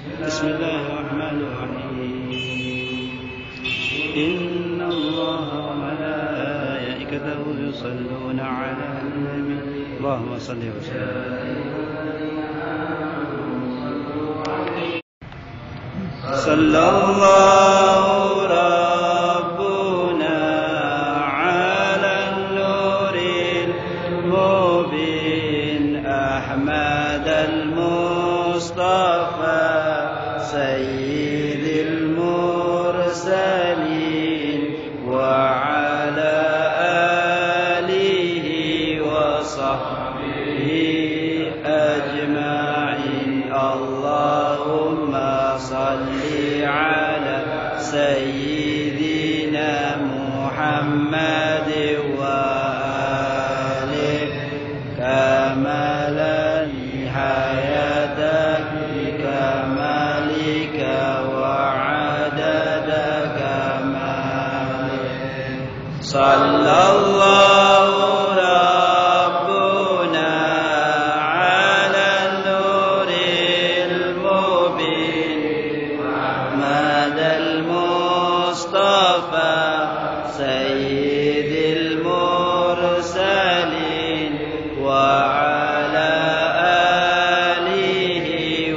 بسم الله الرحمن الرحيم. إن الله وملائكته يصلون على النبي اللهم صل وسلم. صلى الله ربنا على النور المبين أحمد المصطفى سيد المرسلين وعلى آله وصحبه أجمعين. اللهم صل على سيدنا محمد وآله كمال نهايتك بكمالك وعدد كمالك. صلى الله ربنا على النور المبين أحمد المصطفى سيد المرسلين وعلى آله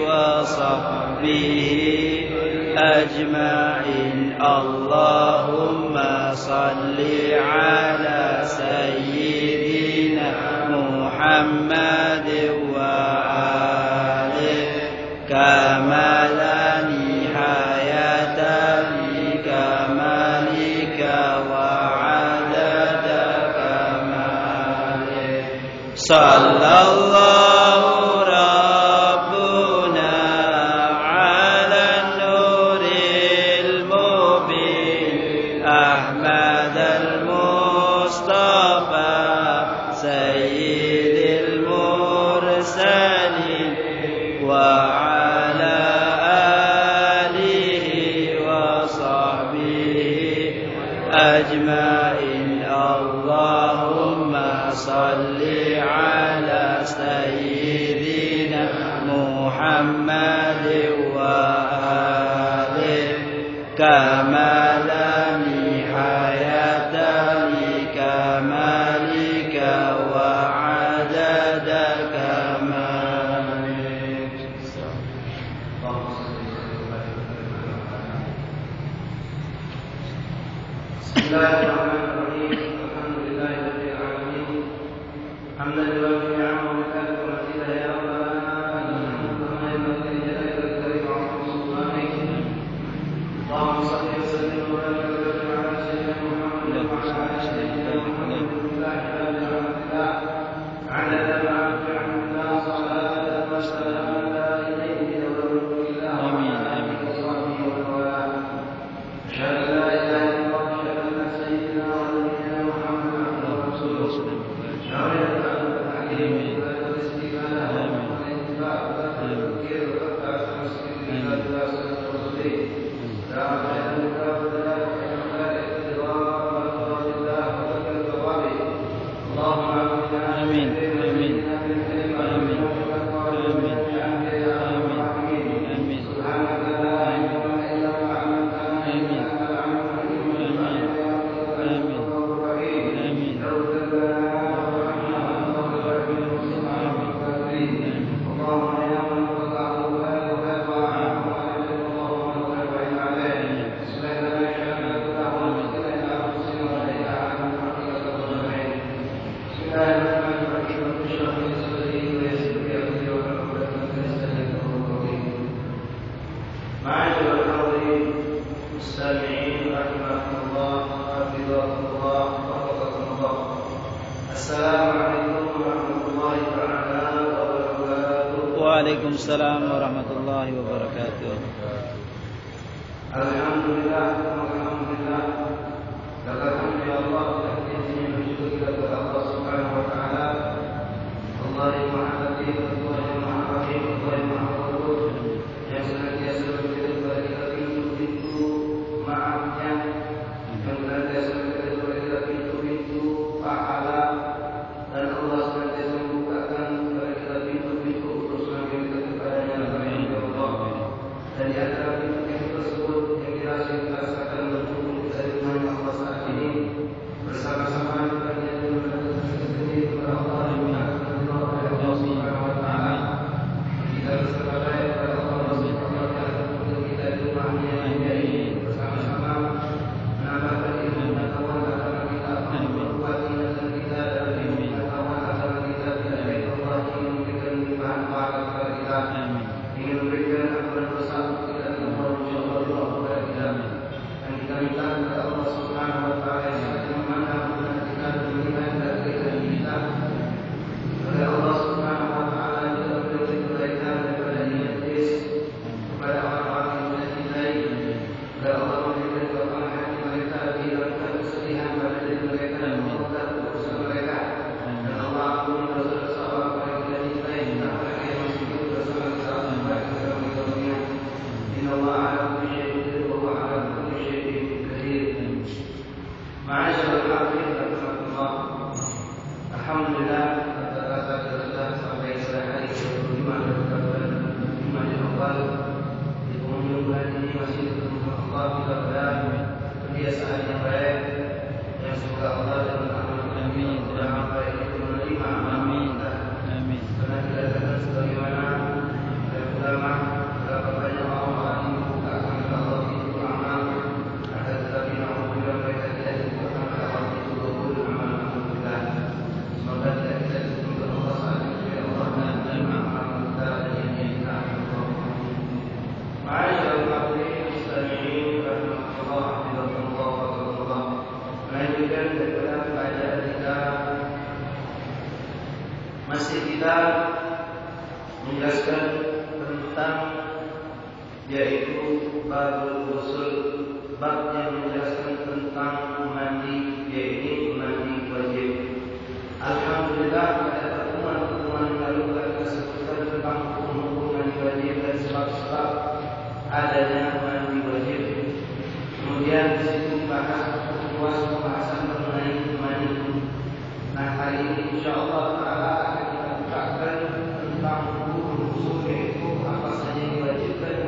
وصحبه أجمعين. اللهم صل على سيدنا محمد وآله كمال نهاية بكمالك وعدد كمالك. صلى الله ربنا على النور المبين أحمد المصطفى سيد المرسلين وعلى آله وصحبه أجمعين. اللهم صل على سيدنا محمد وآله كمال نهاية لكمالك وعدد كمالك. بسم الله الرحمن الرحيم. الحمد لله رب العالمين حمدا يوافي نعمه ويكافئ مزيدا يا ربنا كما ينبغي لجلالك الكريم وعظيم سلطانك. اللهم صل وسلم وبارك على سيدنا محمد وعلى آل سيدنا محمد بالله عدد ما أنفعه الناس صلاة وسلاما دائمين ونور الله آمين. وصحبه ومن أشهد أن لا إله إلا الله وأشهد أن سيدنا ونبينا محمد عبده ورسوله Waalaikumsalam warahmatullahi wabarakatuh. Alhamdulillah, alhamdulillah. Katakan ya Allah, akhirnya bersyukur kita kepada Allah Subhanahu wa taala. Allah yang Maha Latif, Allah yang Maha Rahim, Allah yang Maha Ghafur, yang senantiasa memberikan kepada kita pintu-pintu maafnya, yang senantiasa memberikan kepada kita pintu-pintu pahala, dan Allah senantiasa membukakan kepada kita pintu-pintu urusan yang kita kepadanya. masih kita menjelaskan tentang yaitu babul ghusl, bab yang menjelaskan tentang mandi, yaitu mandi wajib. Alhamdulillah pada pertemuan-pertemuan yang lalu kita sebutkan tentang hukum-hukum mandi wajib dan sebab-sebab adanya mandi wajib. Kemudian di situ dibahas luas pembahasan mengenai mandi. Nah, hari ini insyaallah taala akan kita bukakan tentang hukum ghusl, yaitu apa saja yang diwajibkan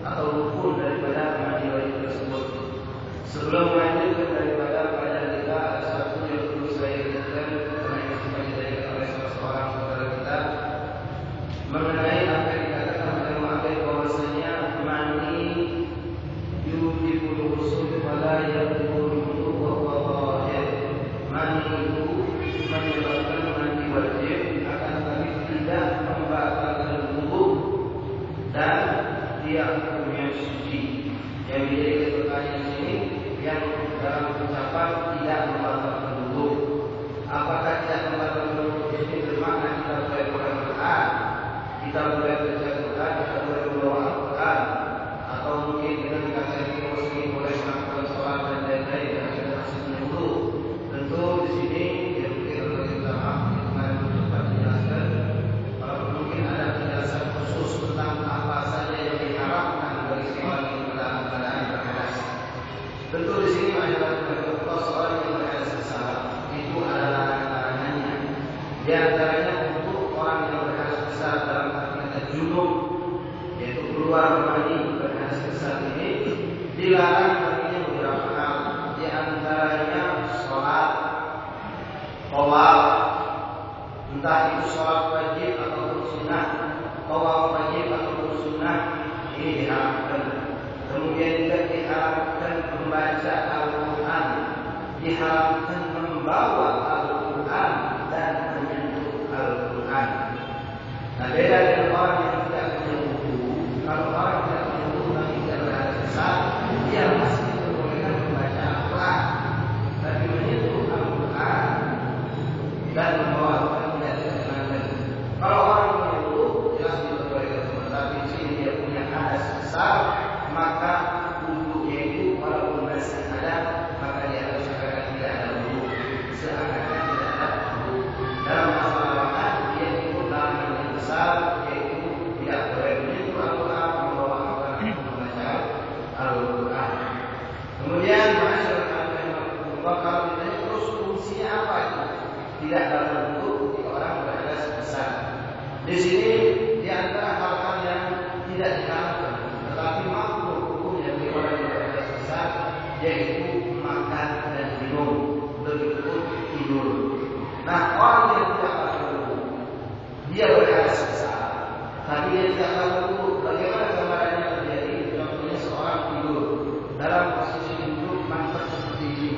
atau rukun daripada mandi wajib tersebut. Sebelum melanjutkan daripada pada kita, ada satu yang perlu saya ingatkan karena ini sudah ditanyakan oleh salah seorang saudara kita mengenai apa yang dikatakan oleh Muhammad bahwasanya mandi yujibul ghusl wala yaqul wudu wa huwa dhahir. Mandi itu menyebabkan mandi wajib, akan tetapi tidak membatalkan wudu dan dia punya suci. Yang menjadi pertanyaan ini yang dalam ucapan tidak membatalkan wudu. Apakah tidak membatalkan wudu ini bermakna kita boleh Al-Quran, kita boleh baca Quran, kita boleh membawa Al-Quran, atau mungkin dengan dikatakan kita muslim boleh melakukan sholat dan lain-lain dan kita masih punya wudu? Tentu di sini yang mungkin oleh ulama kemarin sempat dijelaskan, mungkin ada penjelasan khusus tentang apa saja yang diharapkan bagi seorang yang dalam keadaan berhadas. Tentu di sini masyarakat berkata seorang yang berhadas besar itu adalah larangannya. Di antaranya untuk orang yang berhadas besar dalam arti junub, yaitu keluar mandi berhadas besar ini dilarang baginya beberapa hal. Di antaranya sholat, tawaf, entah itu sholat wajib ataupun sunnah, tawaf wajib ataupun sunnah, ini diharapkan. Kemudian juga diharapkan membaca Al-Quran, diharapkan membawa Al-Quran dan menyentuh Al-Quran. Nah, beda dengan orang yang tidak punya wudu. Kalau orang tidak punya wudu tapi tidak berhadas besar, dia masih diperbolehkan membaca Al-Quran, tapi menyentuh Al-Quran dan membawa Al-Quran tidak diperkenankan. Kalau orang yang punya wudu jelas diperbolehkan, tetapi di sini dia punya hadas besar, maka wudunya itu walaupun masih ada, maka dia harus akan tidak ada wudu, seakan-akan tidak ada wudu. Dalam masalah makan dia ikut larangan yang besar, yaitu tidak boleh menyentuh Al-Quran, membawa Al-Quran, membaca Al-Quran. Kemudian masyarakat kalau ditanya terus fungsinya apa itu? Tidak dalam bentuk ketika orang berhadas besar. Di sini di antara hal-hal yang tidak diharapkan, tetapi makruh hukumnya bagi orang yang berhadas besar, yaitu makan dan minum, begitu tidur. Nah, orang yang tidak perlu, dia berhadas besar, tapi dia tidak perlu. Bagaimana gambarannya terjadi? Contohnya seorang tidur dalam posisi duduk mantap seperti ini.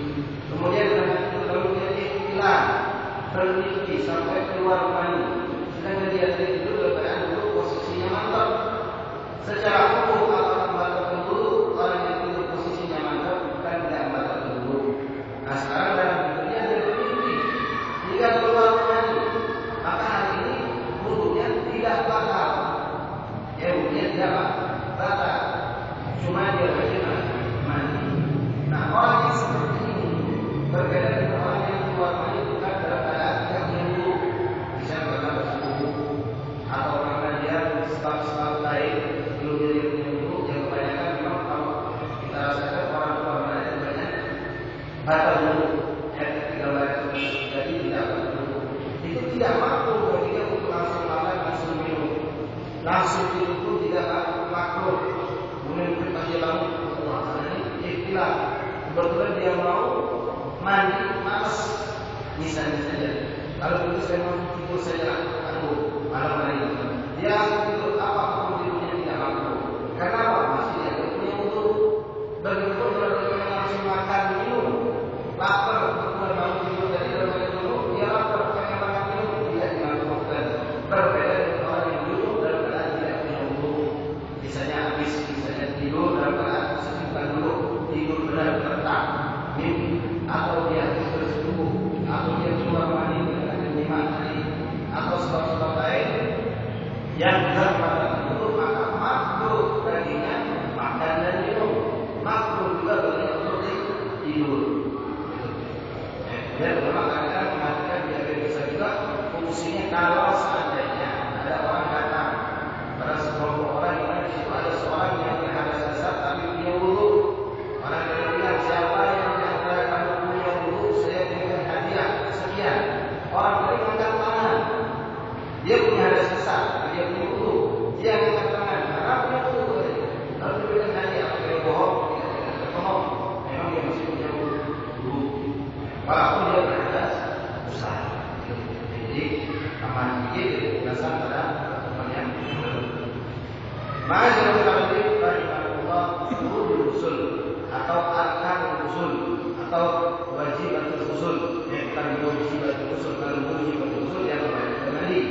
Kemudian dengan itu lalu dia ikhtilam, bermimpi sampai keluar mani. Sedangkan dia tidur dalam keadaan duduk posisinya mantap. Secara hukum apakah membatalkan wudu? Orang yang tidur posisinya mantap kan tidak membatalkan wudu. Nah, sekarang dalam tidurnya dia bermimpi jika keluar mani, maka hari ini wudunya tidak batal. Ya, wudunya tidak batal. Cuma dia wajib mandi. Nah, orang yang seperti ini berbeda dengan orang yang keluar mani bukan dalam keadaan tidak punya wudu, bisa karena bersuhu atau karena dia sebab-sebab lain. Belum jadi punya wudu, yang kebanyakan memang kalau kita rasakan orang keluar mani banyak batal wudu. Ketika batal jadi tidak batal wudu. Itu tidak mampu bagi dia untuk langsung makan, langsung minum, langsung tidur pun tidak makruh. Kemudian pas dia bangun, ini ikhtilaf. Kebetulan dia mau mandi, malas, misalnya saja. Kalau begitu saya mau tidur saja, malam hari ini. Dia langsung tidur, apapun tidurnya tidak mampu. Karena apa? Masih dia punya wudu. Begitu kalau dia langsung makan minum, lapar, kemudian bangun tidur tadi dalam dulu, dia lapar, pengen makan minum, tidak dilakukan. Berbeda dengan orang yang duduk dalam keadaan tidak punya wudu. Misalnya habis, misalnya tidur dalam keadaan sesungguhnya dulu, tidur benar tetap, mimpi, atau dia terus tubuh, atau dia keluar mani dengan 5 hari, atau yang berat pada tubuh, maka makruh baginya makan dan minum. Makruh juga baginya untuk tidur. Dan ulama kadang-kadang mengatakan biar bisa juga fungsinya kalau seandainya ada orang datang pada sekelompok orang yang di situ ada seorang yang berhadas besar tapi punya wudu. Orang yang bilang siapa yang diantara kamu punya wudu, saya berikan hadiah sekian. Orang tadi angkat tangan. Dia punya hadas besar, dia punya wudu. Dia angkat tangan. Karena punya wudu. Lalu diberikan hadiah. Dia bohong, tidak bohong. Memang dia masih punya wudu. Walaupun dia berhadas besar. Jadi aman sedikit berdasar pada teman yang Ma'asyarul hadirin rahimahullah, syurutul usul atau arkanul usul atau wajibatul usul. Bukan wajibatul usul, kalau wajibatul usul yang wajib mandi.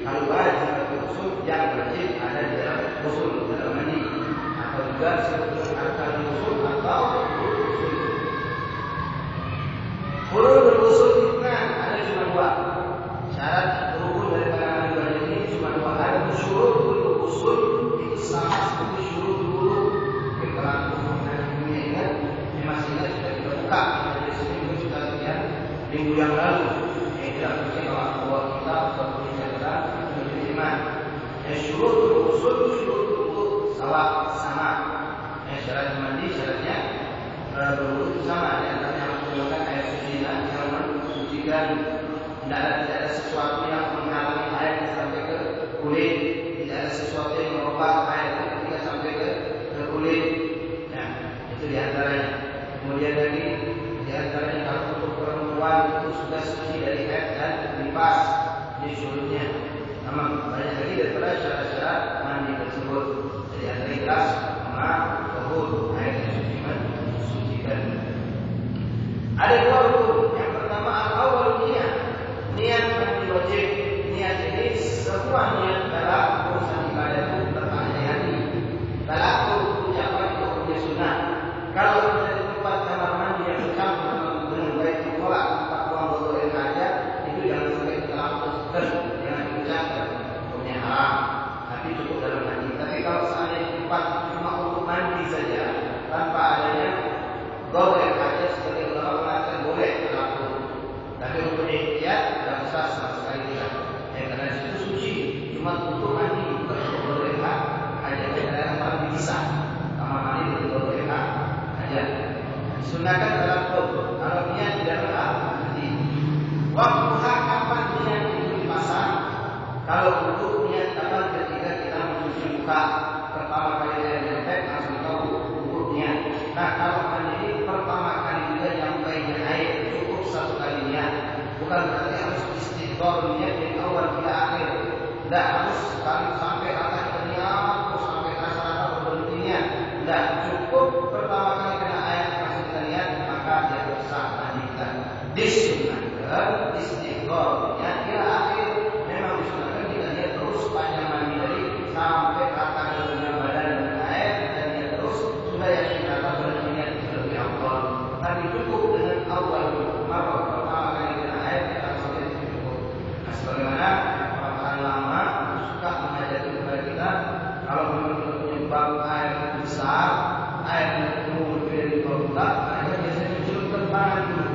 Kalau wajibatul usul yang wajib ada di dalam usul dalam mandi. Atau juga disebut arkanul usul atau usul. Furudul usul itu ada cuma dua. Syarat rukun dari pandangan ibadah ini cuma dua. Ada syurutul usul itu sama seperti syurut dulu. Keterangan umum dan dunia ingat, masih ingat sudah kita buka dari sini pun sudah lihat minggu yang lalu. Tidak mungkin kalau kita suatu cerita beriman. Syurutul usul sama. Syarat mandi syaratnya berwudu sama. Di antaranya harus menggunakan air suci dan yang mensucikan. Tidak ada sesuatu yang menghalangi air sampai ke kulit. Tidak ada sesuatu yang merubah air ketika sampai ke kulit. Nah, itu diantaranya. Kemudian lagi diantaranya kalau untuk perempuan itu sudah suci dari air dan lipas. Ini syurutnya. Namun banyak lagi daripada syarat-syarat mandi tersebut. Jadi antara ikhlas, tahur, air yang suci mensucikan. Ada dua rukun. Yang pertama al-awwal niat. Niat mandi wajib. Niat ini semua niat dalam urusan ibadah itu bertahan di hati. Kalau ucapan itu punya sunnah. Kalau kita di tempat kamar mandi yang tercampur dengan baik ditolak tempat buang botol air aja, itu jangan sampai kita lakukan, jangan diucapkan, punya haram. Tapi cukup dalam mandi. Tapi kalau seandainya tempat cuma untuk mandi saja, tanpa adanya botol air aja, sebagai ulama mengatakan boleh terlaku. Tapi untuk ikhtiar tidak usah sama sekali tidak. Karena di situ suci, cuma untuk mandi, bukan untuk botol air aja. Kadang-kadang orang bisa kamar mandi untuk botol air aja. Disunahkan dalam kubur. Kalau niat tidak berarti waktu kapan niat itu dipasang? Kalau untuk niat kapan ketika kita mencuci muka pertama kali dari nyampe langsung tahu untuk niat. Nah kalau mandi pertama kali juga nyampainya air cukup satu kali niat. Bukan berarti harus istiqomah niat dari awal hingga akhir. Tidak harus sampai rata niat terus sampai rasa-rasa berhenti niat. Tidak cukup pertama kali kena air langsung kita niat maka dia bersah mandikan. Disunahkan istiqomahnya hingga akhir. Memang disunahkan kita niat terus panjang mandi dari sampai rata dalamnya badan dengan air dan niat terus sudah yakin rata berhenti niat itu lebih awal. Tapi cukup dengan awal marah pertama kali kena air kita langsung niat itu cukup. Nah sebagaimana orang lama suka mengajarkan kepada kita kalau memang kita punya bak air besar, air yang penuh lebih dari 2 bulan, mereka biasanya mencelupkan tangan dulu.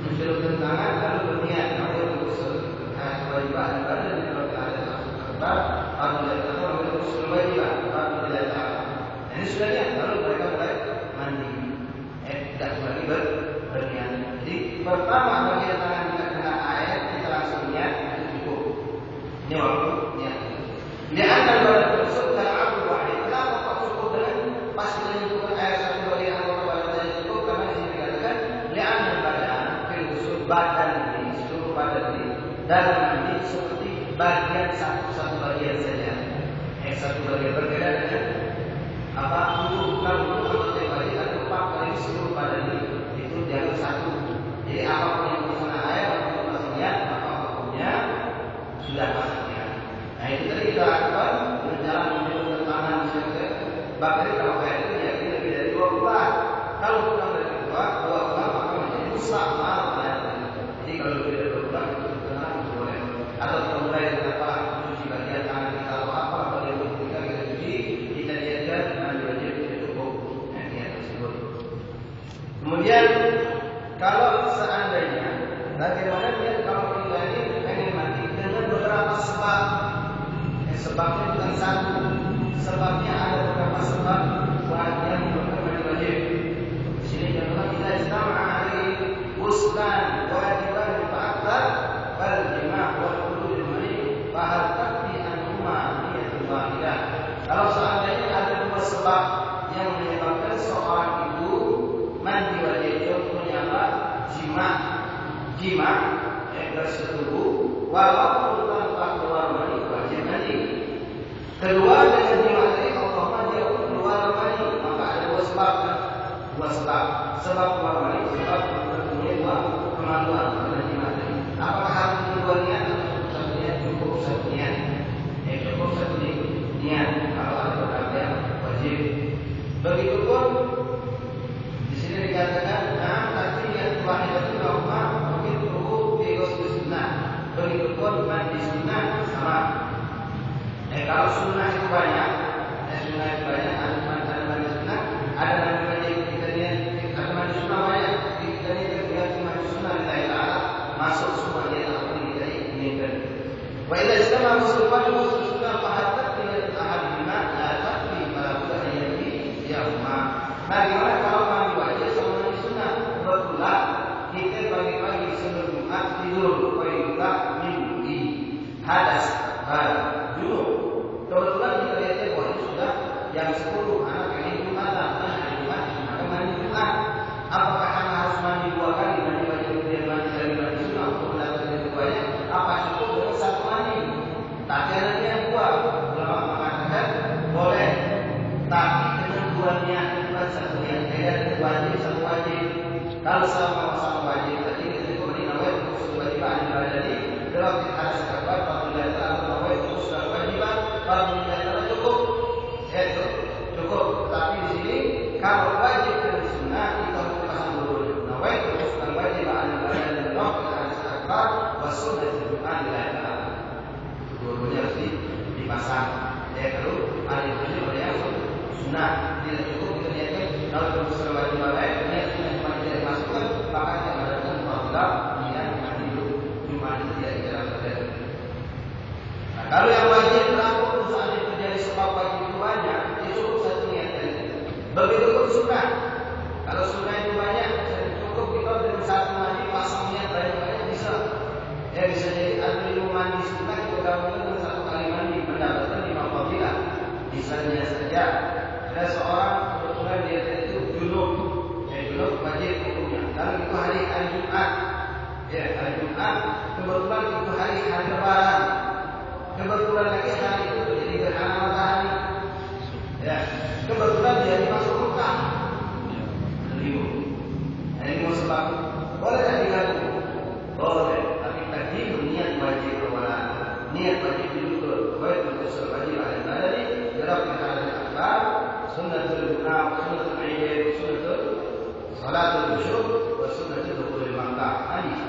Mencelupkan tangan lalu berniat kalau itu kewajiban dan kalau ada masuk terbar, kalau tidak terbar mereka terus kewajiban, kalau tidak tahu. Ini sudah niat, lalu mereka mulai mandi. Tidak lagi berniat. Jadi pertama bagian tangan kita kena air, kita langsung niat itu cukup. Ini waktu niat. Lihat badan tersebut dan aku wahid. Kenapa kok cukup dengan pas kita nyukur air satu bagian anggota badan saja cukup? Karena di sini dikatakan lihat badan, filsuf badan ini, seluruh badan ini dalam mandi seperti bagian satu bagian saja. Satu bagian berbeda dengan apa? Kalau anggota badan atau pakai seluruh badan ini itu dianggap satu. Jadi apapun yang bersama air atau pasangnya, apapun sudah pasangnya. Nah itu tadi kita lakukan dengan cara menjulurkan tangan ke bakteri. Kalau air itu ya lebih dari 2 bulan. Kalau kurang dari 2 bulan maka menjadi rusak malah air. Jadi kalau lebih dari 2 bulan itu tenang boleh. Atau kita mulai dengan apa? Mencuci bagian tangan kita Sebabnya bukan satu. Sebabnya ada beberapa sebab yang menyebabkan mandi wajib. Di sini contohnya kita istama hari uslan wajiban ta'akkad bal jima' wal khulud mani fahal takfi anhuma niyatul wahidah. Kalau seandainya ada dua sebab yang menyebabkan seorang itu mandi wajib, contohnya apa? Jima' bersetubuh, walaupun tanpa keluar mani wajib mandi. Kedua, dengan jima' tadi Allah dia keluar mani, maka ada dua sebab. Sebab keluar mani, sebab bertemunya dua kemaluan pada jima' tadi. Apakah harus dua niat atau satu niat? Cukup satu niat. Cukup satu niat kalau ada perkara yang wajib. Begitupun di sini dikatakan, nah tapi niat wahidah itu normal mungkin perlu diurus sunnah. Begitupun mandi sunnah sama. Kalau sunnah itu banyak, ada mandi sunnah, ada mandi kita niat, ada mandi sunnah banyak, kita niat mandi sunnah lillahi ta'ala, masuk semua niat apa yang kita inginkan. Wa idza istama musliman sunnah fahatta niat ahadihima la takfi fala budda an yati yahuma. Bagaimana kalau mandi wajib sama mandi sunnah? Kebetulan kita pagi-pagi sebelum Jumat tidur juga mimpi hadas junub. Kebetulan kita lihatnya bahwa itu sudah jam 10 anak ini Jumatan, hari Jumat maka mandi Jumat. Apakah anak harus mandi dua kali, mandi wajib kemudian mandi lagi mandi sunnah untuk mendapatkan keduanya? Apa cukup dengan satu mandi? Tapi ada yang dua. Ulama mengatakan boleh, tapi dengan dua niat, bukan satu niat. Beda dengan wajib satu wajib. Kalau sama-sama wajib, tadi kita diberi nawai untuk satu wajiban yang ada di dalam kita sekarang apabila telah nawai untuk satu wajiban, kalau tidak cukup, cukup. Tapi di sini kalau wajib dan sunnah itu harus dipasang dulu. Nawai untuk satu wajiban yang ada di dalam kita sekarang wasunnah Jumat dilakukan. Dua-duanya harus dipasang. Kalau ada itu yang sunnah tidak cukup kita niatkan kalau berusaha wajib baik niat cuma tidak dimasukkan maka tidak ada problem niat mandi Jumat tidak dijalankan. Nah, kalau yang wajib walaupun saat itu terjadi sebab wajib itu banyak, itu cukup satu niat saja. Begitupun sunnah. Kalau sunnah itu banyak, cukup kita dengan satu mandi pasang niat banyak-banyak bisa. Bisa jadi ada 5 mandi sunnah kita gabungkan dengan satu kali mandi mendapatkan 5 fadilah. Misalnya saja ada seorang kebetulan dia itu junub, junub wajib hukumnya. Lalu itu hari Jumat, hari Jumat kebetulan itu hari Lebaran. Kebetulan lagi hari itu terjadi gerhana matahari. Kebetulan dia masuk Mekah. Ini mau sebab boleh tak digabung? Boleh, tapi tadi niat wajib awal. Niat wajib dulu wajib usul wajib ada di dalam perkara akbar, sunnatul Jumat, sunnatul Aid, sunnatul salatul syukur, wa sunnatul dukhulil Makkah. Hadis.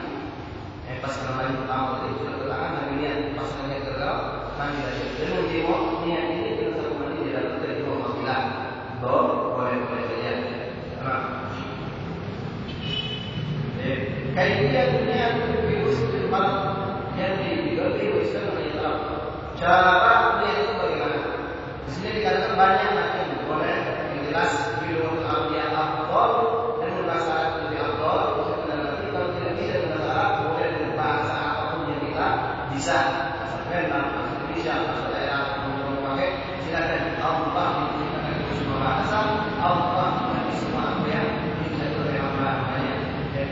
Pas kemarin pertama itu sudah terang dari niat pasangannya kerja mandi lagi. Dengan jiwa niat ini kita satu mandi di dalam kedua fadilah. Boleh saja. Kajian dunia virus malam yang digelar Islam Islam. Cara niat itu bagaimana? Di sini dikatakan banyak macam. Boleh yang jelas virus Arabia Afdol dan bahasa Arab lebih Afdol. Tapi kalau tidak bisa dengan bahasa Arab boleh dengan bahasa apapun yang kita bisa. Asalkan bahasa Indonesia, bahasa daerah yang pakai silakan. Allah diberikan semua bahasa. Allah memberi semua apa yang bisa terima banyak.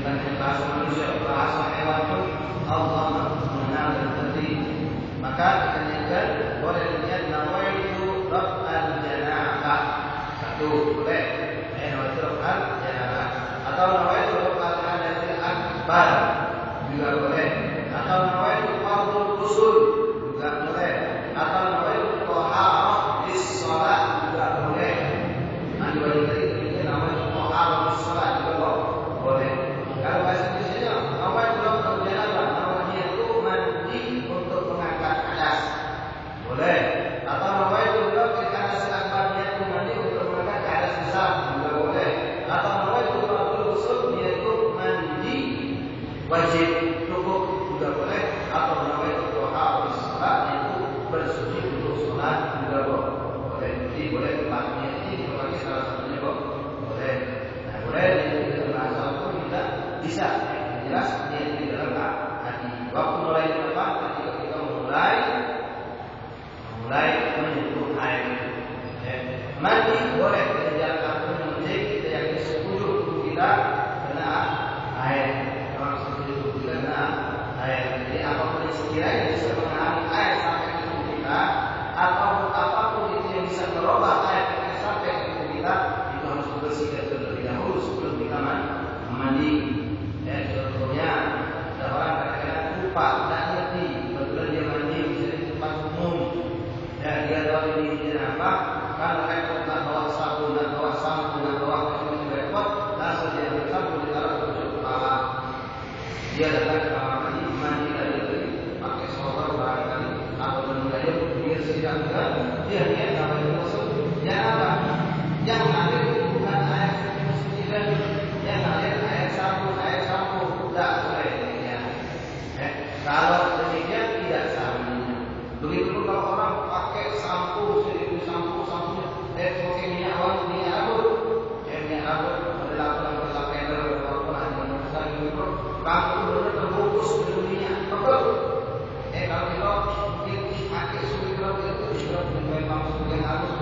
Dan bahasa manusia, bahasa hewan pun Allah mengenal dan mengerti. Maka ditanyakan boleh dilihat nawaitu raf'al janabah. Satu boleh. Nawaitu raf'al janabah. Atau nawaitu raf'al hadasil akbar juga boleh. Atau nawaitu fardhul usul juga boleh. Atau nawaitu thaharah lis shalah juga boleh. Mandi wajib tadi nawaitu thaharah lis shalah juga boleh. Kalau bahasa Indonesia, nawaitu raf'al janabah namanya itu mandi untuk mengangkat hadas. Boleh. Atau nawaitu raf'al hadas akbar niat mandi untuk mengangkat hadas besar juga boleh. Atau nawaitu fardhul usul niat mandi Mandi boleh kita jalan yang penting kita yang setuju tubuh kita kena air. Kalau setuju tubuh kita kena air. Jadi apapun yang sekiranya bisa mengalir air sampai ke tubuh kita, ataupun apapun itu yang bisa merubah air sampai ke tubuh kita, itu harus dibersihkan terlebih dahulu sebelum kita mandi. Ya, contohnya ada orang kadang-kadang lupa, tidak ngerti, kebetulan dia mandi misalnya di tempat umum. Ya, dia tahu ini apa? Kalau repot nak bawa sabun, nak bawa sampo, nak bawa macam-macam repot, langsung dia ambil sabun ditaruh ke ujung kepala. Dia datang ke kamar mandi lagi, pakai shower barangkali, atau menunggu dia sedangkan dia niat apa yang maksud? Yang apa? Yang ada bukan air suci dan yang ada air sabun, tidak boleh demikian. Kalau demikian tidak sama. Begitu kalau orang pakai sampo, pakai minyak rambut, minyak rambut adalah lavender ataupun ada besar gitu, rambut benar terbungkus dengan minyak, betul? Kalau kita mungkin pakai sulit rambut itu juga memang yang halus,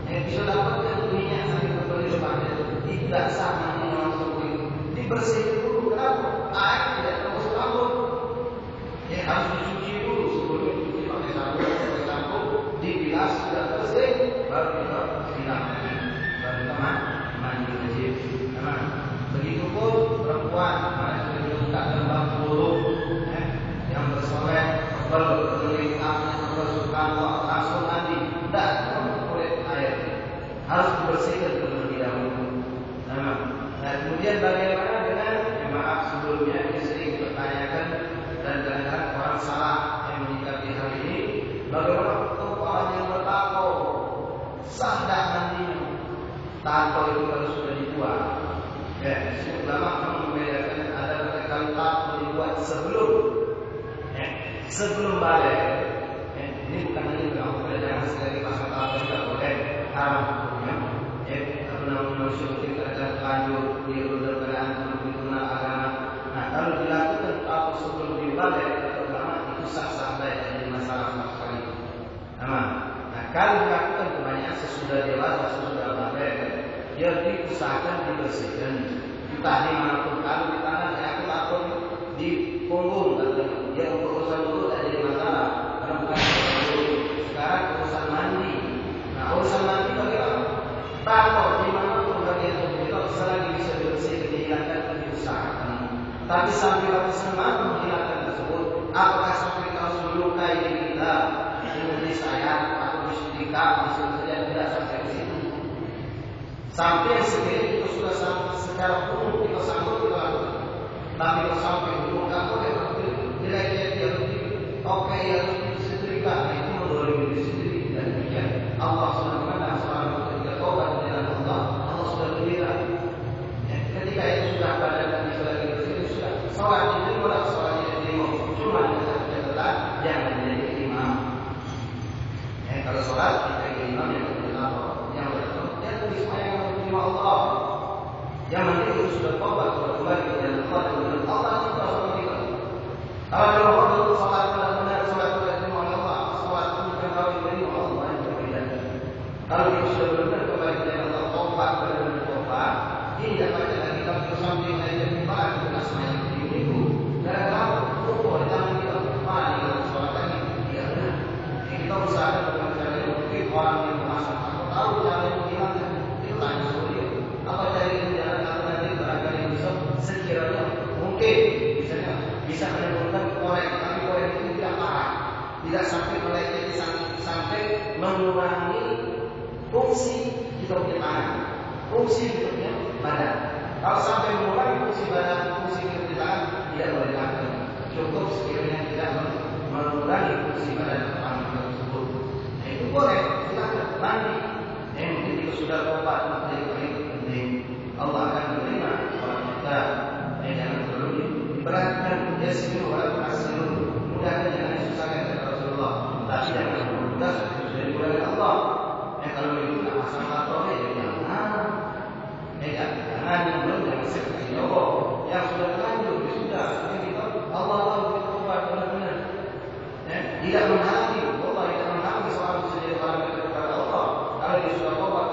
bisa dapatkan minyak sampai kembali lepas itu tidak sama dengan langsung itu, dibersihkan dulu. Kenapa? Air tidak terus rambut, harus dicuci dulu sebelum dicuci pakai sampo, dibilas sudah bersih, baru kita siram lagi, baru kita mandi wajib. Begitupun perempuan sudah dibuka lembab bulu, yang bersolek, berlingkapnya, bersukan, langsung mandi, tidak kulit air, harus dibersihkan terlebih dahulu. Nah, kemudian bagaimana dengan maaf sebelumnya ini sering dipertanyakan dan kadang-kadang orang salah yang menyikapi hal ini. Bagaimana untuk orang yang bertato, sah tak mandinya? Tato itu kalau sudah dibuat, ulama membedakan ada katakan tato dibuat sebelum balik. Ini bukan hanya bilang jangan sekali pasang tato tidak boleh, haram hukumnya. Manusia kita akan lanjut di udara mengenal agama. Nah, kalau dilakukan tato sebelum dibalik atau ulama itu sah-sah saja, jadi masalah sama sekali. Nah, kalau dilakukan kebanyakan sesudah dewasa, sesudah balik, dia diusahakan dibersihkan. Entah di manapun, kalau di tangan saya tato di punggung, dia untuk urusan dulu tak jadi masalah. Karena bukan dulu. Sekarang urusan mandi. Nah, urusan mandi bagaimana? Tato di manapun bagian tubuh itu selagi bisa dibersihkan, dihilangkan, diusahakan. Tapi sampai batasan mana menghilangkan tersebut? Apakah sampai kalau melukai diri kita, di sayap atau di setrika, maksudnya saja tidak sampai ke situ. Sampai sekali itu sudah secara umum kita sanggup kita lakukan. Tapi kalau sampai umum tak boleh, nilai dia oke yang setrika itu mendolimi diri sendiri dan demikian. Allah sudah memandang seorang ketika taubat di dalam Allah sudah gembira. Ketika itu sudah pada dan sudah bersih sudah sholat itu boleh sholat itu cuma catatan jangan menjadi imam. Kalau sholat kita jadi imam yang berjamaah, yang berjamaah yang lebih semua yang menerima Allah. Yang penting itu sudah taubat sudah kembali ke jalan Allah dan dengan Allah itu sholat kita. Kalau orang itu sholat benar sholat diterima oleh Allah, sholat itu bukan kau diterima Allah yang berbeda. Kalau kita sudah benar kembali ke jalan Allah, taubat benar taubat, ini dapat lagi kita bersambung dengan ibadah kita semuanya itu. Karena rukun di tangan kita mari kita sholat lagi dia benar. Kita usahakan dengan cara mungkin orang yang merasa tahu cara menghilangkan itu tanya sama dia. Apa cari jalan atau nanti barangkali bisa sekiranya mungkin misalnya bisa menemukan korek, tapi korek itu tidak parah, tidak sampai melecet sampai mengurangi fungsi kita punya tangan, fungsi kita punya badan. Kalau sampai mengurangi fungsi badan, fungsi kita punya tangan tidak boleh dilakukan. Cukup sekiranya tidak mengurangi fungsi badan tangan tersebut. Nah, itu boleh silakan mandi. Mungkin kita sudah tobat menjadi paling penting. Allah akan menerima sholat kita. Jangan terlalu diberatkan. Dia sendiri walaupun asal mudahnya jangan disusahkan kata Rasulullah. Tapi jangan mudah sudah dimudahkan Allah. Kalau begitu tak asal tato ya jangan. Jangan yang belum jangan sekali nyoba. Yang sudah lanjut sudah. Allah tahu tobat benar-benar. Tidak menghalangi. Allah tidak menghalangi seorang bisa jadi orang kepada Allah. Kalau dia sudah tobat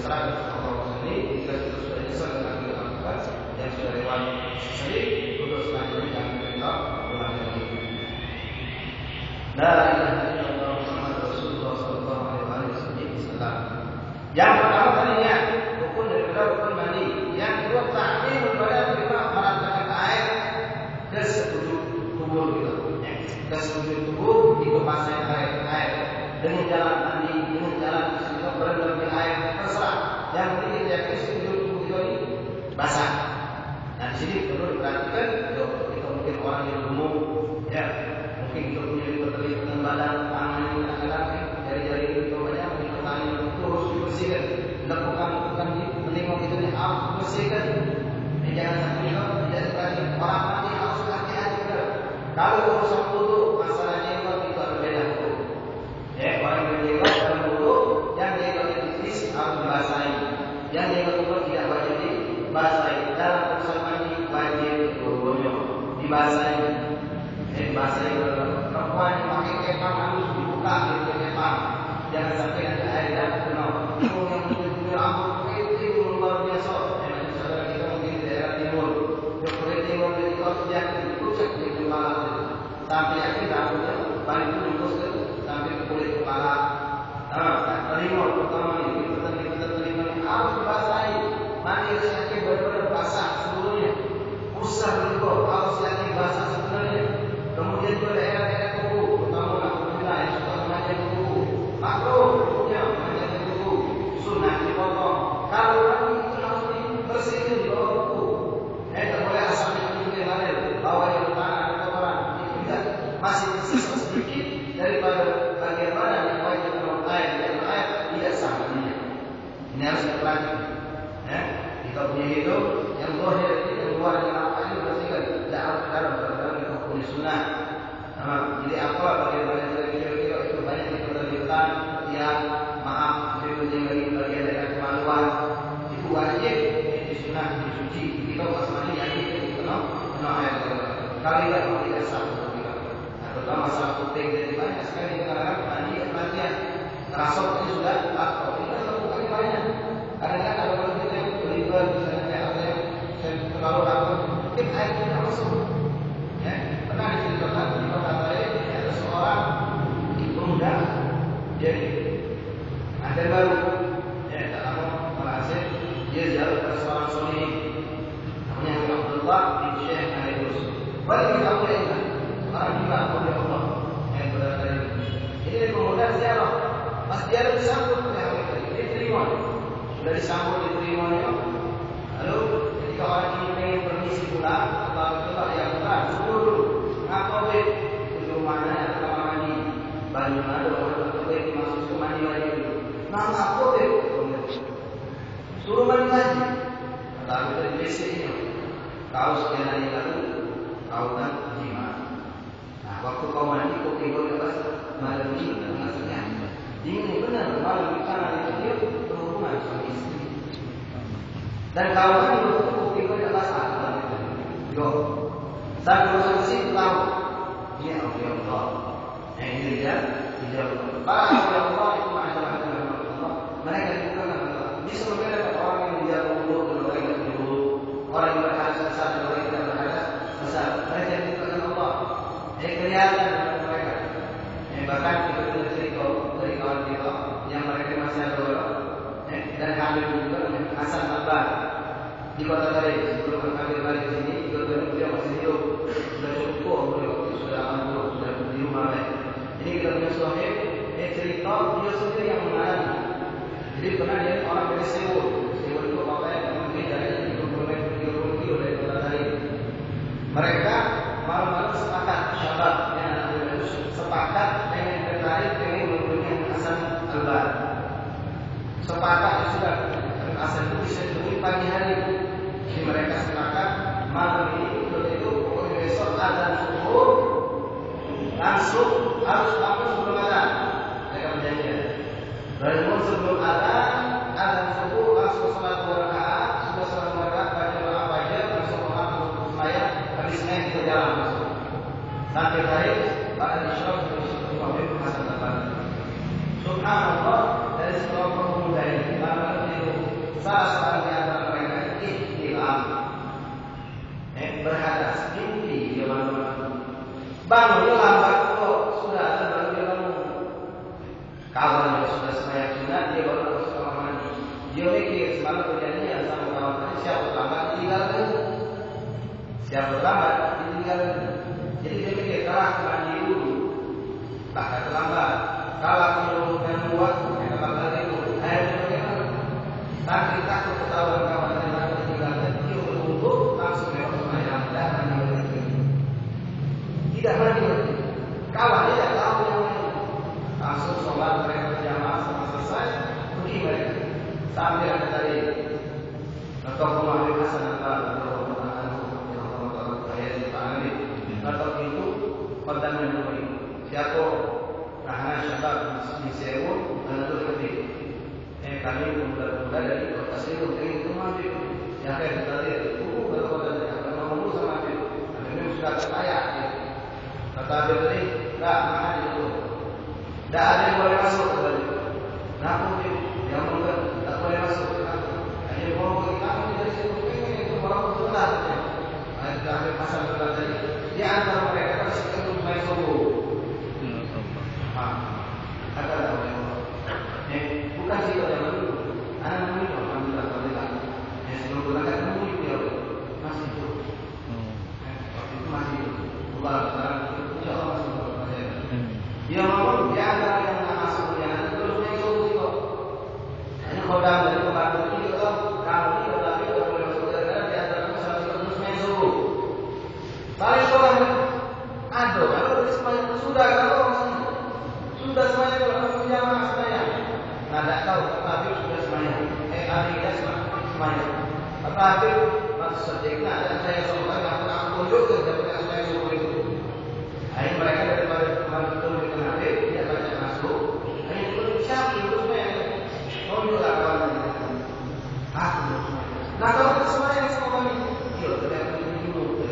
terserah Allah sendiri. Jika kita sudah nyesal dengan kita lakukan yang sudah lewat sendiri, untuk selanjutnya jangan kita ulang lagi. La ilaha illallah Muhammad Rasulullah sallallahu alaihi wasallam. Yang pertama tadinya rukun daripada rukun mandi. Yang kedua takmir pada lima meratakan air ke sekujur tubuh kita. Ke sekujur tubuh itu pasang air dengan jalan mandi, dengan jalan kita berendam di air terserah. Yang penting kita yakin sekujur tubuh kita ini basah. Nah di sini perlu diperhatikan. Kita mungkin orang yang gemuk, ya mungkin kita punya keterlibatan badan, tangan yang kadang-kadang jari-jari kita banyak, kita tangan itu harus dibersihkan. Lekukan di menengok itu harus dibersihkan. Jangan sampai tidak diperhatikan. Orang mandi harus hati-hati. Kalau urusan wudu, masalahnya itu berbeda hukum. Ya, orang yang jenggot dalam wudu, yang jenggotnya tipis harus dibasahi. Yang jenggot tidak wajib dibasahi. Dalam urusan mandi wajib dua-duanya dibasahi. Dibasahi. Perempuan yang pakai kepang harus dibuka dari kepang. Jangan sampai ada air dan penuh. Yang punya rambut itu luar biasa. Saudara kita mungkin di daerah timur. Yang kulit timur di kota yang dipucak di kepala. Sampai yakin rambutnya paling itu dipucak sampai ke kulit kepala. Telimur pertama ini telimur harus dibasahi. Mandi harus yakin benar-benar basah seluruhnya. Usah dulu harus yakin basah sebenarnya. Kemudian juga daerah-daerah kuku, pertama alhamdulillah yang suka memanjang kuku. Makruh punya memanjang kuku, sunnah dipotong. Kalau mandi itu harus dibersihkan di bawah kuku. Tak boleh asalnya menunjukkan badan, bawah yang tanah atau kotoran. Itu tidak masih tersisa sedikit daripada bagian badan yang wajib minum air. Yang air tidak sama dia. Ini harus diperhatikan. Kita punya hidup yang zahir yang luar yang apa ini bersihkan. Tidak harus dalam kita punya sunnah. Jadi apa bagian-bagian kecil-kecil itu banyak diperhatikan. Yang maaf bagian dari kemaluan itu wajib di sunnah dicuci. Kita pas mandi yakin itu kena air. Kalau tidak sah. Terutama masalah kuping jadi banyak sekali kadang-kadang mandi perhatian. Rasok ini sudah atau kita lakukan banyak. Kadang-kadang ada orang kita yang terlibat misalnya ada yang terlalu rapat, mungkin air tidak masuk. Pernah diceritakan di kota lain ada seorang pemuda, jadi ada baru, tak lama berhasil dia jauh ke seorang soni, namanya Abdullah bin Syekh Al-Idrus. Wali kita boleh ingat, orang juga oleh Allah yang berada dari ini pemuda ziarah, pas dia disambut oleh Allah, dia terima, sudah disambut diterimanya. Lalu ketika orang ini ingin permisi pulang, Allah yang berat, suruh dulu. Apa boleh untuk mana ada kamar mandi? Baju ada orang boleh masuk ke mandi lagi dulu. Nah, apa boleh? Suruh mandi lagi. Lalu dari WC ini, kau sekian hari lalu, kau kan jima. Nah, waktu kau mandi, kau tinggal di atas malam ini, maksudnya dingin benar. Malam kita nanti dia berhubungan suami istri. Dan kalau mandi, kau tinggal di atas malam. Yo. Dan bersaksi tahu ini Allah. Ini dia dijawab. Para Allah itu masalah Allah. Mereka bukan Allah. Bisa berbeda orang yang menjaga wudu dan orang yang tidak wudu, orang yang berhadas besar dan orang yang tidak berhadas besar. Mereka bukan Allah. Kelihatan mereka. Bahkan kita sudah cerita dari kawan kita yang mereka masih ada orang dan hamil juga Hasan Al-Banna di kota Tarim. Sebelum kami balik ke sini, beliau masih hidup. Sudah cukup tua beliau, sudah ambil, sudah di rumah. Ini kita punya sahih, cerita dia sendiri yang mengalami. Jadi pernah dia orang dari Seoul. Seoul itu apa yang mungkin dari 30 kilo dari kota Tarim. Mereka malam-malam sepakat, syabat yang sepakat dengan tertarik dengan mengunjungi Hasan Al-Banna. Sepakat sudah Hasan itu bisa ditemui pagi hari. Jadi mereka sepakat malam ini itu pokoknya besok azan subuh langsung harus bangun sebelum azan. Mereka berjanji. Bangun sebelum azan subuh langsung salat 2 rakaat, sudah salat 2 rakaat baca doa fajar langsung menghafal ayat habis naik ke jalan masuk. Sampai hari pada isyraq Hasan Al-Banna. Subhanallah dari seorang pemuda ini lalu salah seorang di antara mereka ihtilam, berhadas, mimpi dia bangunnya lambat kok, sudah baru dia bangun. Kawannya sudah sembahyang sunat, dia baru masuk kamar mandi. Dia mikir semalam perjanjian sama kawan-kawan, siapa terlambat ditinggalkan, siapa terlambat ditinggalkan. Jadi dia mikir kalah mandi dulu, bahkan terlambat. Kalah menyuruhkan waktu, mereka bakal itu. Akhirnya bagaimana? Tapi takut ketahuan kawan yang akan ditinggalkan, dia berkumpul langsung lewat sembahyang dan mandi lagi. Tidak mandi lagi. Kawan dia tak tahu yang lain. Langsung sholat mereka berjamaah sama selesai, pergi mereka. Sampai ada tadi atau Umar bin Hasan atau itu kontannya dulu. Siapa ahli syabab di Seoul dan itu lebih. Kami pemuda-pemuda dari kota Seoul itu maju. Yang kayak tadi itu kalau kontannya akan ngomong sama dia. Akhirnya sudah kaya. Kata dia tadi, enggak mana itu. Tidak ada yang boleh masuk kembali. Namun yang mungkin tak boleh masuk. Hanya mau kita dari situ itu orang bersunnah. Ada pasal berkata di antara mereka masih untuk main sobo. Ada orang bukan sih yang dulu. Anak ini alhamdulillah alhamdulillah. Yang sebelum berangkat mungkin dia masih itu. Waktu itu masih Allah sekarang insyaallah masih berjaya. Dia mau dia antara yang nak masuk perjalanan terus naik sobo itu. Hanya kodam dari pembantu itu kamu ini tetapi kalau boleh masuk perjalanan di antara masalah itu terus naik sobo. Paling orang ada kalau sudah kalau sudah semuanya kalau berjamaah semuanya. Nah, tidak tahu tapi sudah semuanya. Hari ini semuanya. Tapi maksudnya dan saya sampaikan aku tunjuk ke dapat saya suruh itu. Hai mereka daripada betul dikenal dia baca masuk. Hanya itu siapa itu semuanya. Tunjuklah kawan tadi. Aku. Nah, kalau semuanya semua kami dia tidak dulu.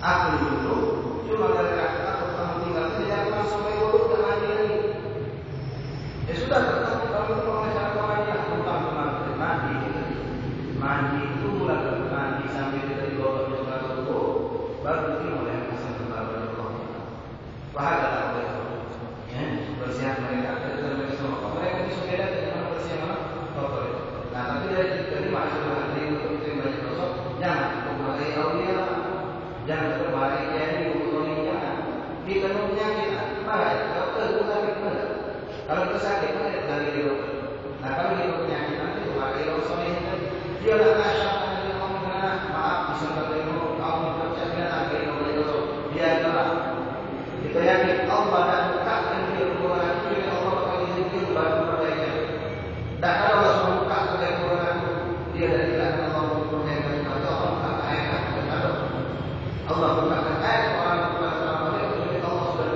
Aku dulu cuma gara-gara aku kamu tinggal saja aku langsung sampai dulu dan mandi lagi. Ya sudah tetap kamu pengajar kawannya tentang mandi itu mulai mandi sampai dari bawah ke atas itu baru itu mulai masuk ke dalam Allah. Bahagia Allah. Ya, bersiap mereka dan mereka semua mereka itu beda dengan bersiap kotor. Nah, tapi dari masuk hati untuk itu banyak dosa jangan memulai aulia. Jangan kembali jadi bukan jangan. Kita penyakit marah. Dokter itu sakit mana? Kalau kita sakit mana dari dokter. Nah kalau kita penyakit nanti kembali dokter ini dia nak kasih dia ngomong maaf bisa bertemu kamu percaya lagi oleh dokter. Dia adalah kita yakin Allah dan bukakan dia keluaran itu Allah akan izin baru perbaikan. Dan kalau Allah membuka oleh keluaran dia tidak akan Allah memperbaiki atau Allah Allah bukakan ayat orang itu Allah sudah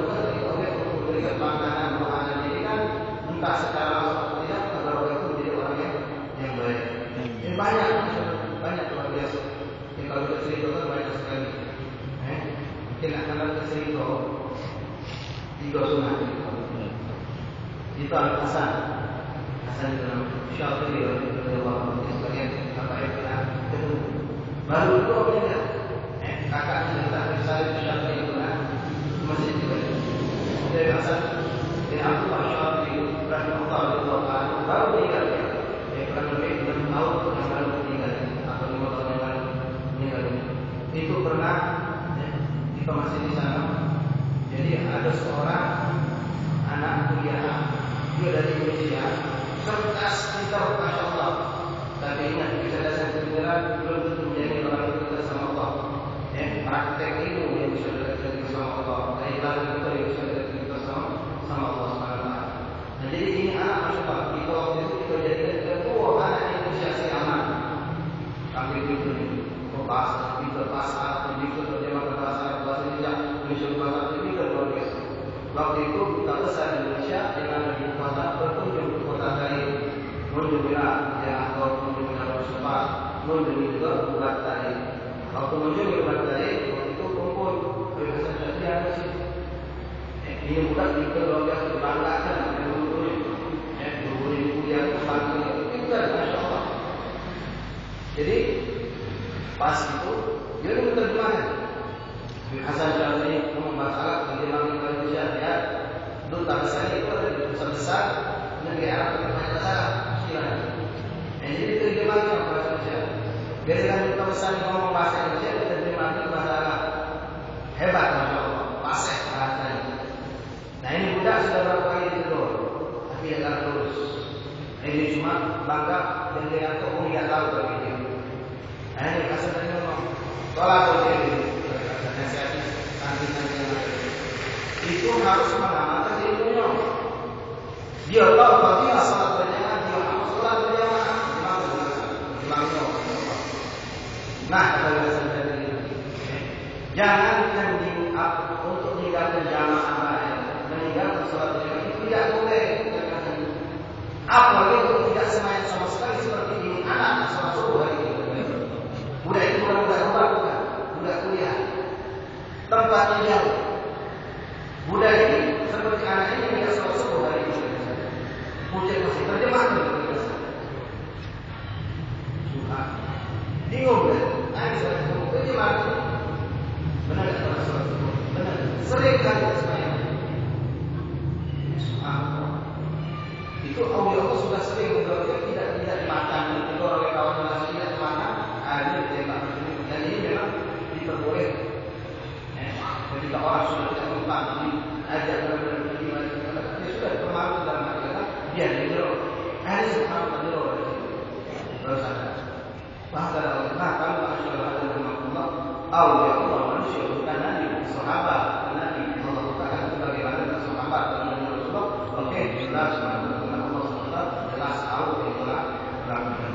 memberikan makanan makanan ini kan entah secara langsung tidak agar orang itu menjadi orang yang baik. Ini banyak luar biasa. Ini kalau kita cerita kan banyak sekali. Mungkin akan kita cerita 3 sunnah. Itu Al-Hasan di dalam Syafi'i radhiyallahu anhu sebagian apa yang kita ketemu. Baru itu apa kakaknya yang tak bersalin Syafi'i itu masih juga dari Hasan bin Abdullah Syafi'i rahimahullah baru meninggal dia kurang lebih 6 tahun yang baru meninggal atau 5 tahun yang baru meninggal itu pernah kita masih di sana. Jadi ada seorang anak kuliah dia dari Indonesia cerdas pintar masya Allah tapi ingat kecerdasan kebenaran belum tentu menjadi orang itu kita sama Allah. Praktek ilmu yang bisa diberikan bersama Allah, ibadah kita yang bisa diberikan sama Allah SWT. Nah, jadi ini anak masyarakat kita waktu itu kita jadikan ketua anak inisiasi aman. Kami itu bahasa, kita pasar, kita terjemahkan bahasa Indonesia bahasa kita luar biasa. Waktu itu kita besar di Indonesia dengan di kota berkunjung ke kota lain, menunjukkan ya atau menunjukkan Rasulullah, menunjukkan juga buat tadi. Waktu menunjukkan buat tadi, waktu itu kumpul kebebasan Syafi'i apa sih? Ini bukan kita luar biasa berbanggakan dengan guru-guru yang berbangga itu kan. pas itu dia menerjemahkan. Hasan Syazali membahas alat terjemahan Indonesia ya. Duta besar itu ada di pusat besar negeri Arab yang banyak salah. Jadi terjemahkan bahasa Indonesia. Biarkan duta besar ngomong bahasa Indonesia diterjemahkan bahasa Arab. Hebat masya Allah, fasih bahasanya. Nah ini budak sudah berapa kali ditegur, tapi dia tak lulus. Ini cuma bangga dan dia tahu tidak tahu begitu. Nah ini kasih tadi ngomong, tolak begitu. Nasihati santri-santri yang ada. Itu harus mengamalkan ilmunya. Dia tahu bagaimana salat berjamaah, dia harus salat berjamaah. Nah, kalau saya jangan untuk meninggalkan jamaah, meninggalkan salat berjamaah itu tidak boleh. Apalagi untuk tidak semayang sama sekali seperti ini anak salat subuh hari ini. Budak itu bukan budak kuliah. Tempatnya jauh. Budak ini seperti anak ini tidak salat subuh hari ini. Hujan masih terjemahkan. Bingung kan? Nangis salat subuh terjemahkan. Benar tak salat subuh? Benar. Sering kali semayang. Itu Allah sudah sering mengajarkan tidak dimakan. Itu orang kawan masih tidak dimakan. Ada ditembak. Dan ini memang diperbolehkan. Ketika orang sudah tidak mempan, diajak benar-benar dia sudah termalu dalam hati kita, dia dijero. Ada sekarang terjero dari situ. Terus ada. Bahkan kalau masyarakat ada Allah, Allah Allah manusia bukan nabi, sahabat, nabi. Allah bukan sebagaimana sahabat dan Rasulullah. Oke, jelas jelas tahu itulah lakukan.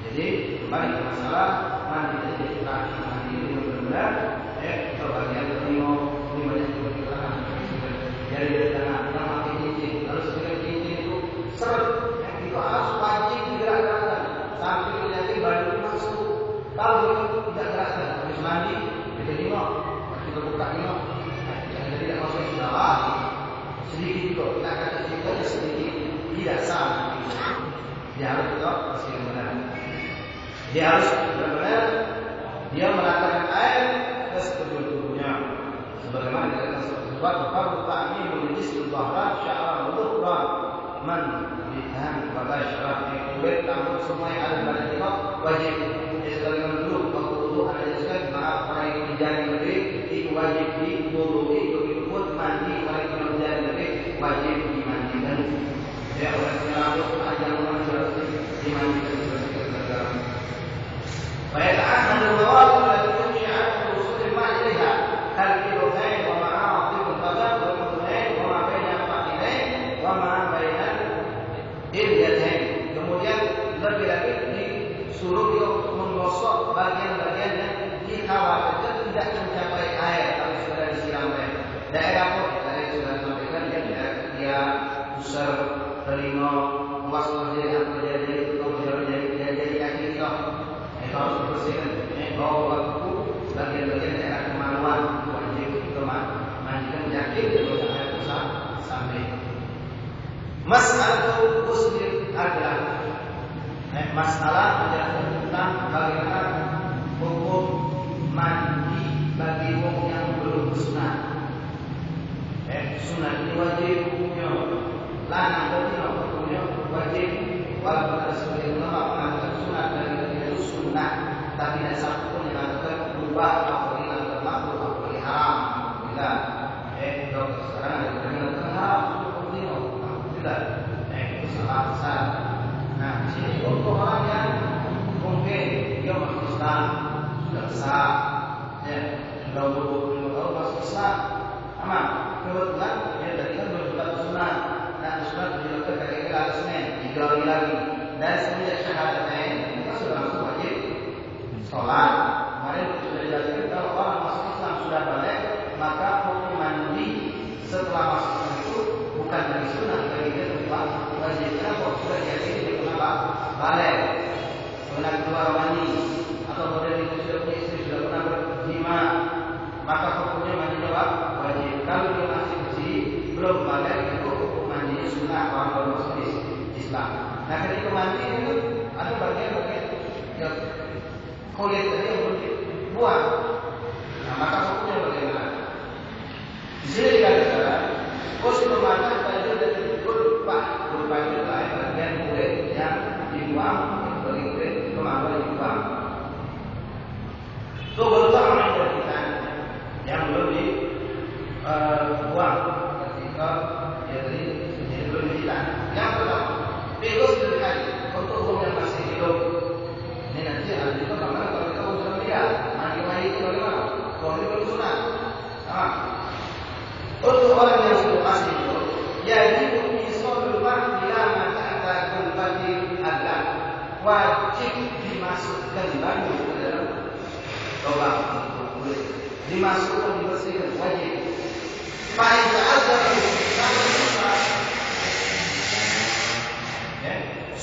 Jadi kembali ke masalah mandi jadi terakhir mandi ini benar-benar bagian kelima banyak juga kita dari tengah yang mati cincin lalu sebagai cincin itu seret itu harus wajib digerakkan sampai nanti baju masuk kalau itu tidak gerakkan habis mandi jadi lima kita buka lima jadi tidak masuk sudah sedikit juga kita kata sedikit tidak sama. Dia harus tetap masih benar. Dia harus benar-benar dia meratakan air ke sekujur tubuhnya. Sebagaimana dikatakan sebab fardu ta'mim al-jism al-dhahra sya'ra mudhran man bihan wa bashara kulit rambut semua yang ada pada kita wajib. Sebagaimana dulu waktu wudu ada jelaskan maaf orang yang menjadi lebih itu wajib diwudui begitu pun mandi orang yang menjadi lebih wajib dimandikan. Ya orang yang rambut panjang orang harus dimandikan seperti itu. Baik, ada mawadu yang tunjukkan usul iman ilaiha hal kilotain wa ma'atif al-qadar wa mutunain wa ma'baina al-fa'inain wa ma'baina il-yadain. Kemudian lebih lagi disuruh dia menggosok bagian-bagian yang dikhawatirkan tidak mencapai air tapi sudah disiram air. Daerah pun tadi sudah sampaikan dia usar terima luas dari apa jadi atau jadi kaki kita harus dibersihkan. Bahwa waktu bagian-bagian daerah kemaluan wajib mandikan yakin kalau air besar sampai. Masalah usul adalah masalah menjelaskan tentang bagaimana hukum mandi bagi orang yang belum bersunat. Sunat ini wajib hukumnya. Lanang betina hukumnya wajib. Walaupun ada sebagian ulama mengatakan sunat dari itu sunat, tapi tidak satu pun yang mengatakan berubah apabila ada makruh apabila haram. Bila sekarang ada yang mengatakan haram tidak, itu salah besar. Nah di sini untuk orang yang mungkin dia masuk Islam sudah besar, sudah 20 tahun masuk Islam, aman. Kebetulan dia tadi kan berbuat sunat. Nah, sunat dilakukan ketika hari Senin, 3 hari lagi. Dan semenjak syahadatain kita sudah masuk wajib sholat. Kemarin sudah dijelaskan kalau orang masuk Islam sudah balik, maka hukum mandi setelah masuk Islam itu bukan dari sunat, bagi dia tetap wajib. Kenapa? Sudah diyakini dia kenapa? Balik, pernah keluar mandi, atau model itu sudah punya istri, sudah pernah berjima, maka hukumnya mandi jawab wajib. Kalau dia masih bersih, belum balik itu mandinya sunnah orang baru masuk Islam. Nah ketika mandi itu ada bagian-bagian yang kulit tadi yang jadi belum sunat. Nah, untuk orang yang sudah pasti itu, jadi misalul bila mata kulbati ada wajib dimasukkan baju ke dalam lubang untuk kulit, dimasukkan dibersihkan wajib. Fa'in ta'adzar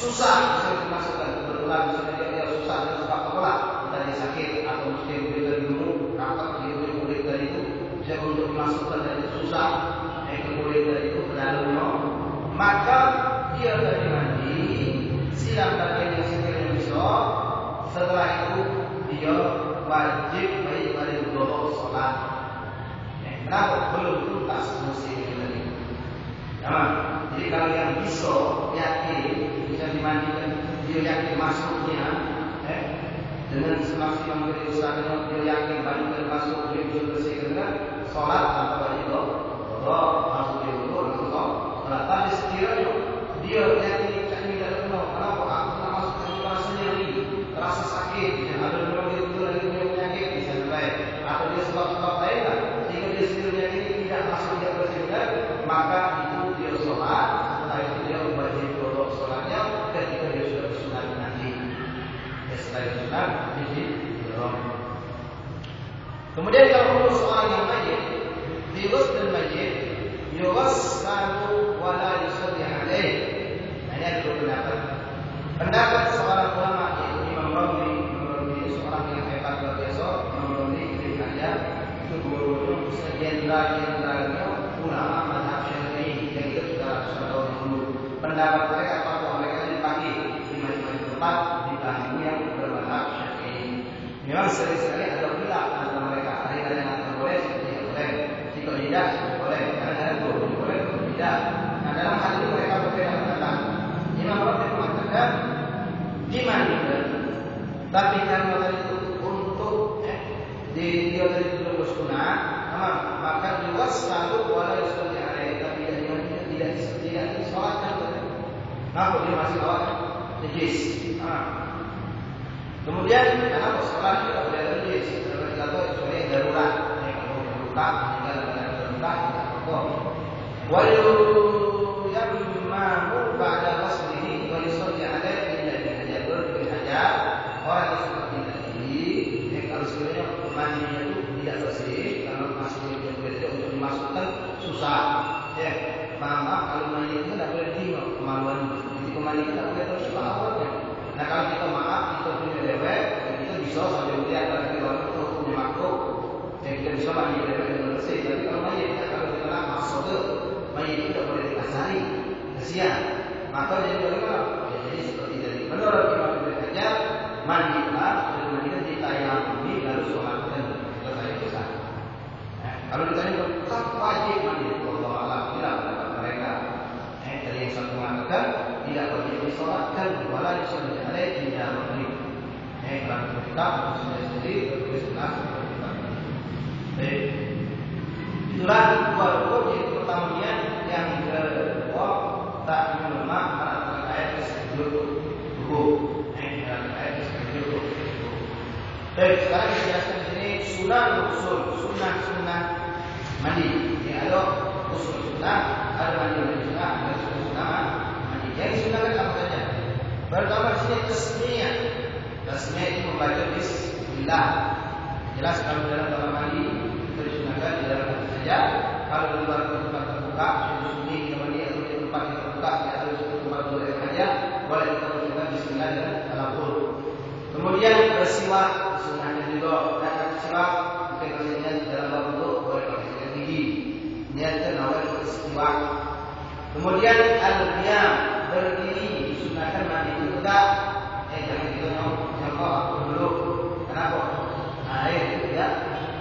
susah bisa dimasukkan kebetulan misalnya dia susah dan suka kepala tadi sakit atau mungkin kulit dari dulu rapat dia kulit dari itu bisa untuk dimasukkan dari susah ke kulit dari itu ke dalamnya, maka dia dari mandi silam bagian yang sekiranya bisa. Setelah itu dia wajib baik pada dua sholat. Kenapa? Belum tuntas musim ini. Jadi kalau yang bisa yakin bisa dimandikan, dia yakin masuknya, dengan semaksimal dari usahanya dia yakin banyak masuk dia bisa bersihkan sholat tanpa wajib masuk dia dulu langsung sholat. Tapi sekiranya dia yakin tidak kena, kenapa? Aku masuk ke rasanya ini terasa sakit, yang ada memang dia betul lagi punya penyakit bisa selesai, atau dia sebab-sebab lain lah, jika dia sekiranya ini tidak masuk dia bersihkan, maka itu dia sholat. Setelah itu dia wajib dulu sholatnya ketika dia sudah bersunat nanti. Setelah sunat jadi dorong. Kemudian kalau untuk soal yang mayit, diurus dan mayit, yuwas satu wala yusalli alaih. Nah, ini ada dua pendapat. Pendapat seorang ulama yaitu Imam Romli seorang yang hebat luar biasa. Imam Romli Ibn Hajar itu guru jenderal-jenderalnya ulama mazhab Syafi'i yang itu sudah tahun dulu. Pendapat mereka fatwa mereka dipakai di masing-masing tempat di bangku yang bermazhab Syafi'i. Memang sering-sering ada khilaf antara mereka. Ada yang mengatakan boleh, tidak boleh. Jika tidak, boleh. Kadang-kadang boleh, tidak. Nah, dalam hal ini mereka berbeda pendapat. Imam Romli mengatakan dimandikan, tapi karena tadi itu untuk dia tadi itu bersunat, maka luas selalu wala yusalli alaihi, tapi tidak disolatkan. Kenapa dia masih sholat najis? Kemudian kenapa sholat tidak boleh najis? Kalau kita tahu kecuali yang darurat, kalau luka, tinggal dengan luka tidak apa-apa. Walau yang mampu pada waslihi wa yusalli alaihi orang yang seperti tadi, kalau sebenarnya mandinya itu tidak bersih, kalau masuk ke kulit untuk dimasukkan susah. Maaf kalau mandi itu tidak boleh ditinggal kemaluan. Jadi mandi itu tidak boleh terus awalnya. Nah kalau kita maaf kita punya dewek, kita bisa sampai melihat kalau kita orang punya makhluk, kita bisa mandi dewek dengan bersih. Tapi kalau mandi kita kalau kita nak masuk ke mandi itu tidak boleh dikasari, kasihan. Maka jadi bagaimana? Jadi seperti tadi. Menurut Imam Ibnu Hajar, mandilah dan mandikan di tayamumi lalu sholatkan selesai dosa. Kalau ditanya tetap wajib mandi, Allah Allah tidak pendapat mereka. Dari yang satu mengatakan tidak wajib disolatkan, wala disolatkan alaihi tidak mandi. Kalau kita sendiri bertulis benar seperti kita. Itulah dua rukun yang pertamanya yang kedua tak melemah karena terkait kesejahteraan tubuh. Baik, sekarang dijelaskan di sini sunnah mandi. Yang ada usul sunnah, ada mandi sunnah, ada sunnah mandi. Yang disunahkan apa saja? Pertama di sini tasmiyah. Tasmiyah itu membaca bismillah. Jelas kalau dalam kamar mandi kita disunahkan di dalam hati saja. Kalau di luar tempat terbuka, sunni kita mandi atau di tempat yang terbuka, tidak harus di tempat boleh saja. Boleh kita mengucapkan bismillah dan alhamdulillah. Kemudian bersiwak, sunnahnya juga dan bersiwak mungkin maksudnya dalam bentuk boleh pakai gigi. Niatkan awal bersiwak. Kemudian al-qiyam berdiri, sunnahkan mandi itu tidak. Jangan kita contoh aku dulu. Kenapa? Air tidak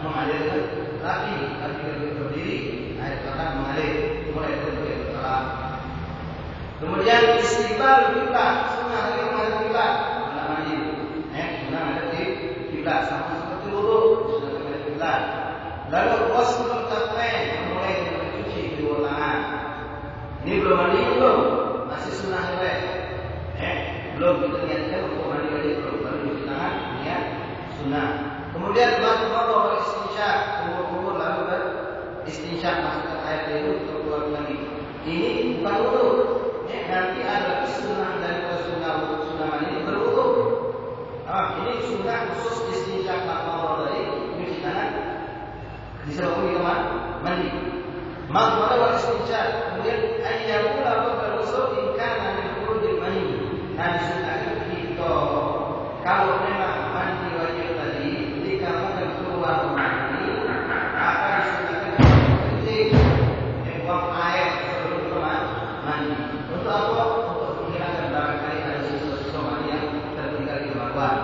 mengalirkan lagi. Kalau kita berdiri, air akan mengalir. Mulai dari bersalah. Kemudian istiqbal kiblat, sunnah dari menghadap kiblat. Mandi. Sunnah ada di kiblat sama seperti wudu, sunnah ada di kiblat. Lalu waslul kaffain, mulai dari mencuci kedua tangan. Ini belum mandi belum, masih sunnah juga. Belum kita niatkan untuk mandi wajib belum, baru cuci tangan niat sunnah. Kemudian mandi wudhu istinja, Ini bukan wudu. Nanti ada sunnah dari sunnah mandi berwudu. Ini sunnah khusus istinja kalau dari cuci tangan disebabkan kita mandi. Maka wal istinja kemudian ayyakula qabla al-wudu in kana min khurujil mani. Nah disunnahkan kita kalau memang mandi wajib tadi dikarenakan keluar mani maka disunnahkan kencing buang air sebelum kita mandi. Untuk apa? Untuk menghilangkan barangkali ada sesuatu mani yang tertinggal di kemaluan.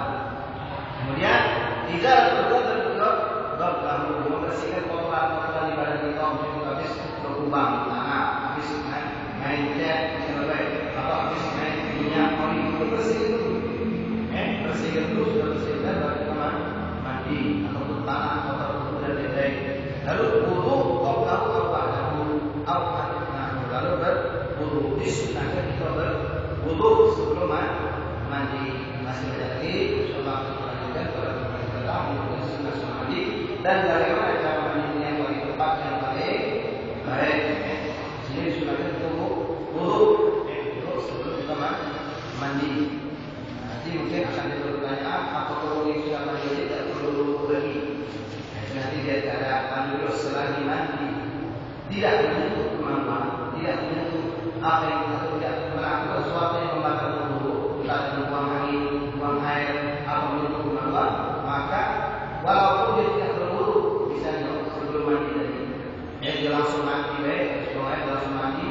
Kemudian jika terbuka kamu membersihkan kotoran-kotoran di badan kita untuk habis berkubang tangan, habis main cat, atau habis main minyak oli bersihkan itu, bersihkan itu sudah bersihkan baru kita mandi atau tanah kotor dan lain-lain. Lalu wudu kau apa? Lalu berwudu disunahkan kita berwudu sebelum mandi. Masih ada lagi insyaallah kita lanjutkan pada pertemuan tentang sunnah mandi dan bagaimana cara mandi yang paling tepat yang paling baik. Sini disunahkan kita wudu sebelum kita mandi. Nanti mungkin akan ada pertanyaan apakah orang yang sudah mandi tidak perlu wudu lagi? Nanti dia ada mandi selagi mandi tidak menyentuh kemampuan, tidak menyentuh apa yang atau tidak melakukan sesuatu yang membakar wudu, entah buang angin, buang air, atau menyentuh kemampuan, maka walaupun dia tidak berwudu, misalnya sebelum mandi tadi, dia langsung mandi, langsung mandi,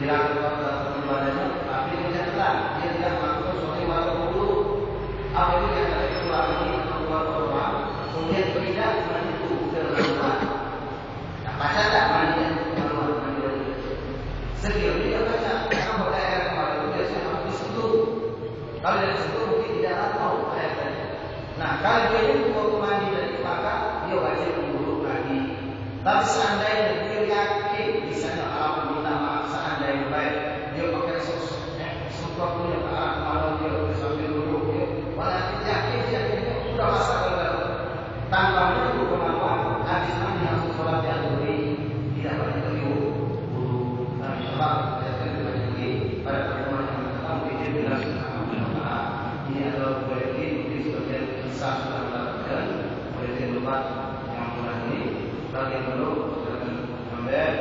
dilakukan dalam badannya, tapi dia tidak melakukan sesuatu yang membakar wudu, apa itu yang ada keluar angin atau keluar kotoran, kemudian tidak menyentuh kemampuan. Baca tak mandi sekiranya dia baca karena daerah kemarin itu biasanya harus disentuh. Kalau dari situ mungkin tidak tahu ayat tadi. Nah kalau dia itu mau mandi tadi maka dia wajib berwudu lagi. Tapi seandainya dia yakin misalnya Allah minta maaf seandainya baik dia pakai semprot punya arah kemarin dia sambil duduk dia walaupun yakin sudah masak kalau tanpa menyentuh kemampuan habis mandi langsung sholat yang beri tidak banyak terlihat wudu. Nah insyaallah saya akan lagi pada pertemuan yang datang biidznillah subhanahu wa ta'ala. Ini adalah berarti mungkin sebagian kisah sudah mendapatkan berarti lupa yang mulai ini bagi yang belum silakan member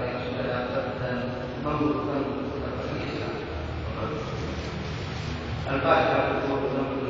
yang sudah dapat dan membutuhkan kisah. Al-Fatihah.